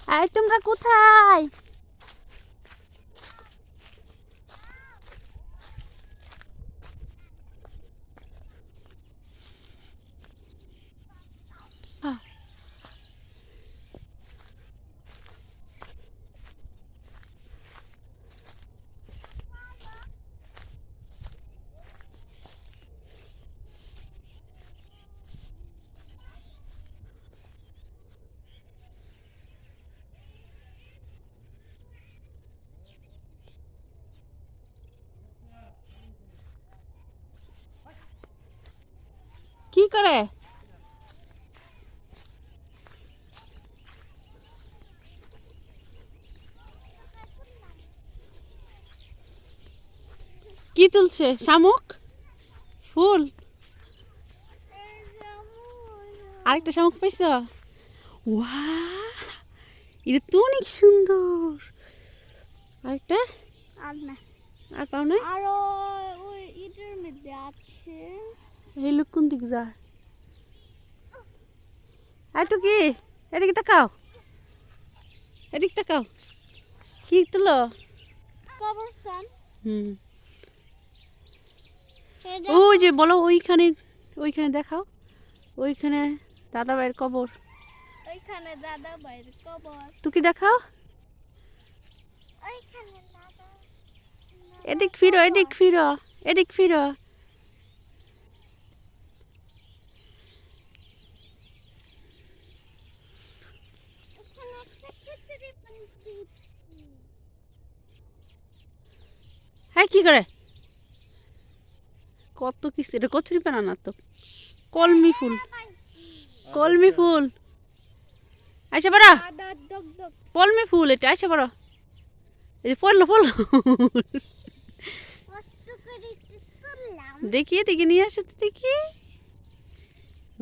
এই তোমরা কোথায়? কি করে? কি তুলছে? শামুক? ফুল? আরেকটা শামুক পাইছ? ওয়া, এটা তো অনেক সুন্দর। আরেকটা? আর না, আর পাও না? আরো ওই ইটের মধ্যে আছে। এই লোক কোন দিক যায়? একটু কি এদিকে তাকাও, এদিক তাকাও। কি তুলো? কবরস্থান। হুম, এটা ওই যে বলো ওইখানে, ওইখানে দেখাও, ওইখানে দাদা ভাইয়ের কবর। ওইখানে দাদা ভাইয়ের কবর। তুই দেখাও। ওইখানে দাদা এদিক ফিরো, এদিক ফিরো, এদিক ফিরো। ওখানে একটা খিচুড়ি বানিয়েছি। হ্যাঁ কি করে? কত কিছু, এটা কচুরি পানা না তো, কলমি ফুল, কলমি ফুল। আইসা পারো, দাদা দগ দগ। কলমি ফুল এটা, আইসা পারো। এই যে পড়লো পড়লো। কষ্ট করে একটু তুললাম। দেখি এদিকে নিয়ে আসো তো দেখি।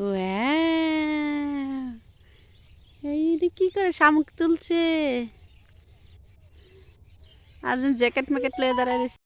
ওয়াও, এই রে কি করে শামুক তুলছে, আর জ্যাকেট ম্যাকেট লয়ে দাঁড়ায় রয়েছে।